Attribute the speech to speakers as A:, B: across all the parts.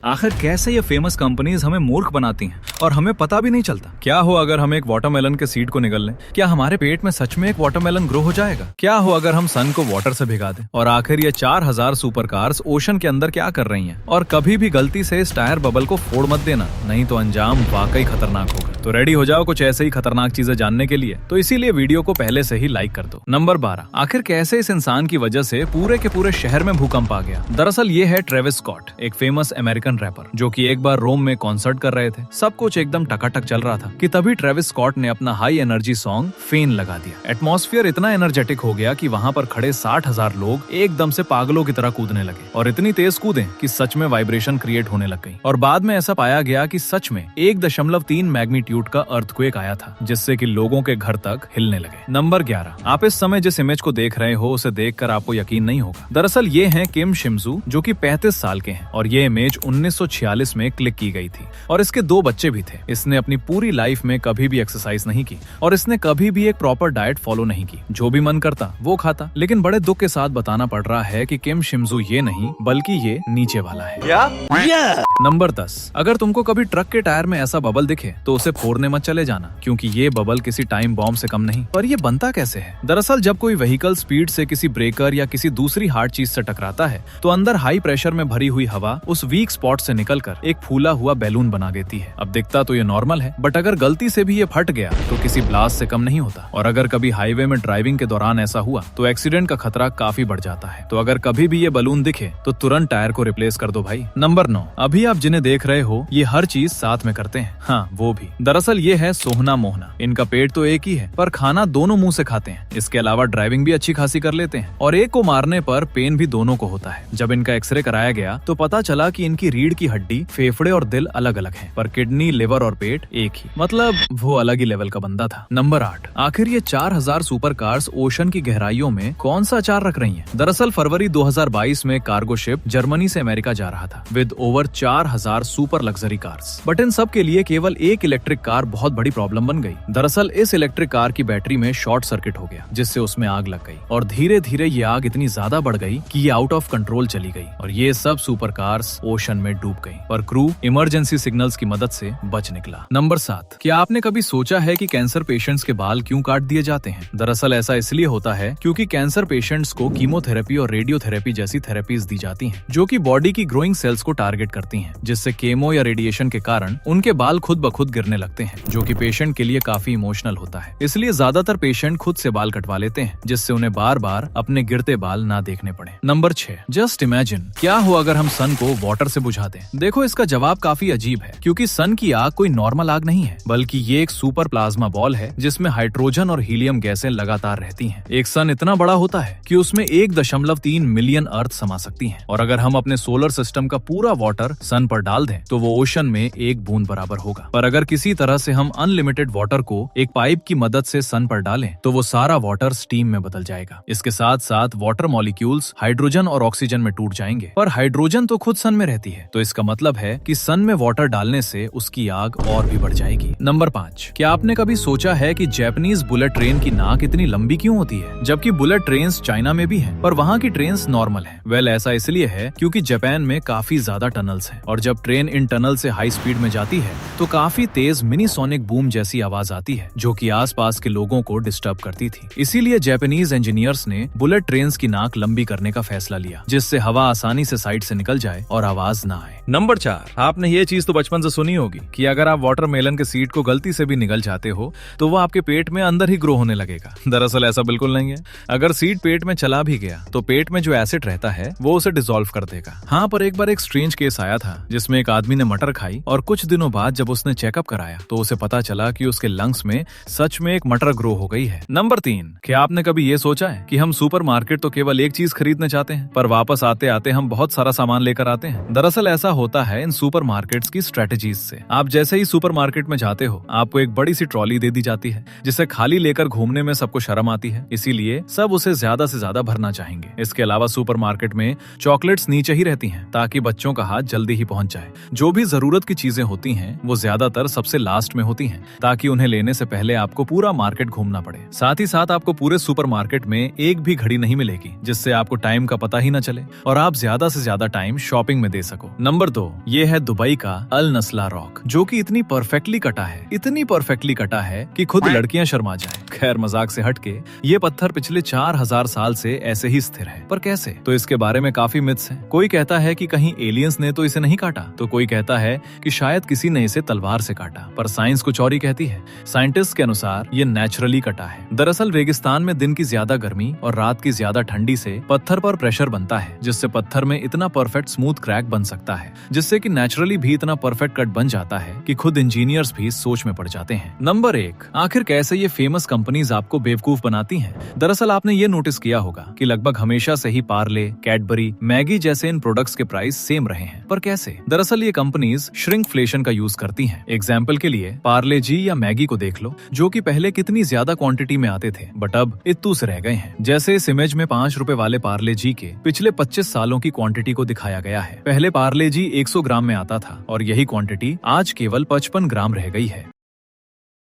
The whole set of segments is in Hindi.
A: आखिर कैसे ये फेमस कंपनीज हमें मूर्ख बनाती हैं और हमें पता भी नहीं चलता। क्या हो अगर हम एक वाटरमेलन के सीड को निगल लें? क्या हमारे पेट में सच में एक वाटरमेलन ग्रो हो जाएगा? क्या हो अगर हम सन को वाटर से भिगा दें? और आखिर ये 4000 सुपर कार्स ओशन के अंदर क्या कर रही हैं? और कभी भी गलती से इस टायर बबल को फोड़ मत देना, नहीं तो अंजाम वाकई खतरनाक होगा। तो रेडी हो जाओ कुछ ऐसे ही खतरनाक चीजें जानने के लिए, तो इसीलिए वीडियो को पहले से ही लाइक कर दो। नंबर 12, आखिर कैसे इस इंसान की वजह से पूरे के पूरे शहर में भूकंप आ गया? दरअसल ये है ट्रेविस स्कॉट, एक फेमस अमेरिकन रैपर जो कि एक बार रोम में कॉन्सर्ट कर रहे थे। सब कुछ एकदम टकाटक चल रहा था कि तभी ट्रेविस स्कॉट ने अपना हाई एनर्जी सॉन्ग फेन लगा दिया। एटमॉस्फेयर इतना एनर्जेटिक हो गया कि वहां पर खड़े 60,000 लोग एकदम से पागलों की तरह कूदने लगे और इतनी तेज कूदे कि सच में वाइब्रेशन क्रिएट होने लग गई। और बाद में ऐसा पाया गया कि सच में 1.3 मैग्नीट्यूड का अर्थक्वेक आया था, जिससे कि लोगों के घर तक हिलने लगे। नंबर 11, आप इस समय जिस इमेज को देख रहे हो उसे देखकर आपको यकीन नहीं होगा। दरअसल ये हैं किम शिमजू, जो कि 35 साल के हैं और ये इमेज 1946 में क्लिक की गई थी और इसके 2 बच्चे भी थे। इसने अपनी पूरी लाइफ में कभी भी एक्सरसाइज नहीं की और इसने कभी भी एक प्रॉपर डाइट फॉलो नहीं की। जो भी मन करता वो खाता। लेकिन बड़े दुख के साथ बताना पड़ रहा है कि किम शिमजू ये नहीं बल्कि ये नीचे वाला है। नंबर 10, अगर तुमको कभी ट्रक के टायर में ऐसा बबल दिखे तो उसे फोड़ने मत चले जाना, क्योंकि ये बबल किसी टाइम बॉम्ब से कम नहीं। पर ये बनता कैसे है? दरअसल जब कोई व्हीकल स्पीड से किसी ब्रेकर या किसी दूसरी हार्ड चीज से टकराता है तो अंदर हाई प्रेशर में भरी हुई हवा उस वीक स्पॉट से निकलकर एक फूला हुआ बैलून बना देती है। अब दिखता तो ये नॉर्मल है, बट अगर गलती से भी ये फट गया तो किसी ब्लास्ट से कम नहीं होता। और अगर कभी हाईवे में ड्राइविंग के दौरान ऐसा हुआ तो एक्सीडेंट का खतरा काफी बढ़ जाता है। तो अगर कभी भी ये बलून दिखे तो तुरंत टायर को रिप्लेस कर दो भाई। नंबर 9, अभी आप जिन्हें देख रहे हो ये हर चीज साथ में करते हैं। हाँ, वो भी। दरअसल ये है सोहना मोहना। इनका पेट तो एक ही है पर खाना दोनों मुंह से खाते हैं। इसके अलावा ड्राइविंग भी अच्छी खासी कर लेते हैं और एक को मारने पर पेन भी दोनों को होता है। जब इनका एक्सरे कराया गया तो पता चला कि इनकी रीढ़ की हड्डी, फेफड़े और दिल अलग अलग हैं, पर किडनी, लिवर और पेट एक ही। मतलब वो अलग ही लेवल का बंदा था। नंबर 8, आखिर ये 4000 सुपर कार्स ओशन की गहराइयों में कौन सा अचार रख रही हैं? दरअसल फरवरी 2022 में कार्गो शिप जर्मनी से अमेरिका जा रहा था with over 4000 super luxury cars. But in सब के लिए केवल एक इलेक्ट्रिक कार बहुत बड़ी प्रॉब्लम बन गई। दरअसल इस इलेक्ट्रिक कार की बैटरी में शॉर्ट सर्किट हो गया, जिससे उसमें आग लग गई और धीरे धीरे ये आग इतनी ज्यादा बढ़ गई कि ये आउट ऑफ कंट्रोल चली गई और ये सब सुपर कार्स ओशन में डूब गई। पर क्रू इमरजेंसी सिग्नल्स की मदद से बच निकला। नंबर 7, क्या आपने कभी सोचा है कि कैंसर पेशेंट्स के बाल क्यों काट दिए जाते हैं? दरअसल ऐसा इसलिए होता है क्योंकि कैंसर पेशेंट्स को कीमोथेरेपी और रेडियोथेरेपी जैसी थेरेपीज दी जाती हैं, जो कि बॉडी की ग्रोइंग सेल्स को टारगेट करती हैं, जिससे केमो या रेडिएशन के कारण उनके बाल खुद ब खुद गिरने लगते हैं, जो कि पेशेंट के लिए काफी इमोशनल होता है। इसलिए ज्यादातर पेशेंट खुद से बाल कटवा लेते हैं, जिससे उन्हें बार बार अपने गिरते बाल ना देखने पड़े। नंबर 6, जस्ट इमेजिन, क्या हो अगर हम सन को वाटर से बुझा दें? देखो इसका जवाब काफी अजीब है, क्योंकि सन की आग कोई नॉर्मल आग नहीं है, बल्कि ये एक सुपर प्लाज्मा बॉल है जिसमें हाइड्रोजन और हीलियम गैसें लगातार रहती हैं। एक सन इतना बड़ा होता है कि उसमें 1.3 मिलियन अर्थ समा सकती हैं। और अगर हम अपने सोलर सिस्टम का पूरा वाटर सन पर डाल दें तो वो ओशन में एक बूंद बराबर होगा। पर अगर किसी तरह से हम अनलिमिटेड वाटर को एक पाइप की मदद से सन पर डालें तो वो सारा वाटर स्टीम में बदल जाएगा। इसके साथ साथ वाटर मॉलिक्यूल्स हाइड्रोजन और ऑक्सीजन में टूट जाएंगे। पर हाइड्रोजन तो खुद सन में रहती है, तो इसका मतलब है कि सन में वाटर डालने से उसकी आग और भी बढ़ जाएगी। नंबर 5, क्या आपने कभी सोचा है कि जापानीज बुलेट ट्रेन की नाक इतनी लंबी क्यों होती है, जबकि बुलेट ट्रेन चाइना में भी है पर वहाँ की ट्रेन नॉर्मल है? वेल, ऐसा इसलिए है क्योंकि जापान में काफी ज्यादा टनल्स हैं और जब ट्रेन इन टनल से हाई स्पीड में जाती है तो काफी तेज मिनी सोनिक बूम जैसी आवाज आती है, जो कि आसपास के लोगों को डिस्टर्ब करती थी। इसीलिए जापानीज इंजीनियर्स ने बुलेट ट्रेन की नाक लंबी करने का फैसला लिया, जिससे हवा आसानी से साइड से निकल जाए और आवाज ना आए। नंबर 4, आपने ये चीज तो बचपन से सुनी होगी कि अगर आप वाटरमेलन के सीड को गलती से भी निगल जाते हो तो वो आपके पेट में अंदर ही ग्रो होने लगेगा। दरअसल ऐसा बिल्कुल नहीं है। अगर सीड पेट में चला भी गया तो पेट में जो एसिड रहता है वो उसे डिसॉल्व कर देगा। हाँ, पर एक बार एक स्ट्रेंज केस आया था जिसमें एक आदमी ने मटर खाई और कुछ दिनों बाद जब उसने चेकअप कराया तो उसे पता चला कि उसके लंग्स में सच में एक मटर ग्रो हो गई है। नंबर 3, क्या आपने कभी ये सोचा है कि हम सुपरमार्केट तो केवल एक चीज खरीदने चाहते हैं पर वापस आते आते हम बहुत सारा सामान लेकर आते हैं? दरअसल ऐसा होता है इन सुपरमार्केट्स की स्ट्रेटेजीज से। आप जैसे ही सुपरमार्केट में जाते हो आपको एक बड़ी सी ट्रॉली दे दी जाती है, जिसे खाली लेकर घूमने में सबको शर्म आती है, इसीलिए सब उसे ज्यादा से ज्यादा भरना चाहेंगे। इसके अलावा सुपरमार्केट में चॉकलेट्स नीचे ही रहती हैं ताकि बच्चों का हाथ जल्दी ही पहुंच जाए। जो भी जरूरत की चीजें होती हैं वो ज्यादातर सबसे लास्ट में होती हैं, ताकि उन्हें लेने से पहले आपको पूरा मार्केट घूमना पड़े। साथ ही साथ आपको पूरे सुपरमार्केट में एक भी घड़ी नहीं मिलेगी, जिससे आपको टाइम का पता ही न चले और आप ज्यादा से ज्यादा टाइम शॉपिंग में दे सको। नंबर 2, ये है दुबई का अल नस्ला रॉक, जो कि इतनी परफेक्टली कटा है, इतनी परफेक्टली कटा है कि खुद लड़कियां शर्मा जाएं। खैर, मजाक से हटके ये पत्थर पिछले 4000 साल से ऐसे ही स्थिर है। पर कैसे? तो इसके बारे में काफी मिथ्स हैं। कोई कहता है कि कहीं एलियंस ने तो इसे नहीं काटा, तो कोई कहता है कि शायद किसी ने इसे तलवार से काटा, पर साइंस कुछ और ही कहती है। साइंटिस्ट के अनुसार ये नेचुरली कटा है। दरअसल रेगिस्तान में दिन की ज्यादा गर्मी और रात की ज्यादा ठंडी से पत्थर पर प्रेशर बनता है, जिससे पत्थर में इतना परफेक्ट स्मूथ क्रैक बन सकता है, जिससे कि नेचुरली भी इतना परफेक्ट कट बन जाता है कि खुद इंजीनियर्स भी सोच में पड़ जाते हैं। नंबर 1, आखिर कैसे ये फेमस कंपनीज आपको बेवकूफ बनाती हैं? दरअसल आपने ये नोटिस किया होगा कि लगभग हमेशा से ही पार्ले, कैडबरी, मैगी जैसे इन प्रोडक्ट्स के प्राइस सेम रहे हैं। पर कैसे? दरअसल ये कंपनीज श्रिंकफ्लेशन का यूज करती हैं। एग्जाम्पल के लिए पार्ले जी या मैगी को देख लो, जो कि पहले कितनी ज्यादा क्वांटिटी में आते थे, बट अब इत्तू से रह गए हैं। जैसे इस इमेज में 5 रुपए वाले पार्ले जी के पिछले 25 सालों की क्वांटिटी को दिखाया गया है। पहले पार्ले जी 100 ग्राम में आता था और यही क्वांटिटी आज केवल 55 ग्राम रह गई है।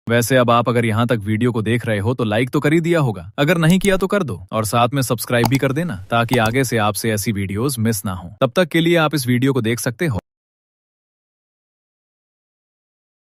A: वैसे अब आप अगर यहाँ तक वीडियो को देख रहे हो तो लाइक तो कर ही दिया होगा, अगर नहीं किया तो कर दो और साथ में सब्सक्राइब भी कर देना, ताकि आगे से आपसे ऐसी वीडियोस मिस ना हो। तब तक के लिए आप इस वीडियो को देख सकते हो।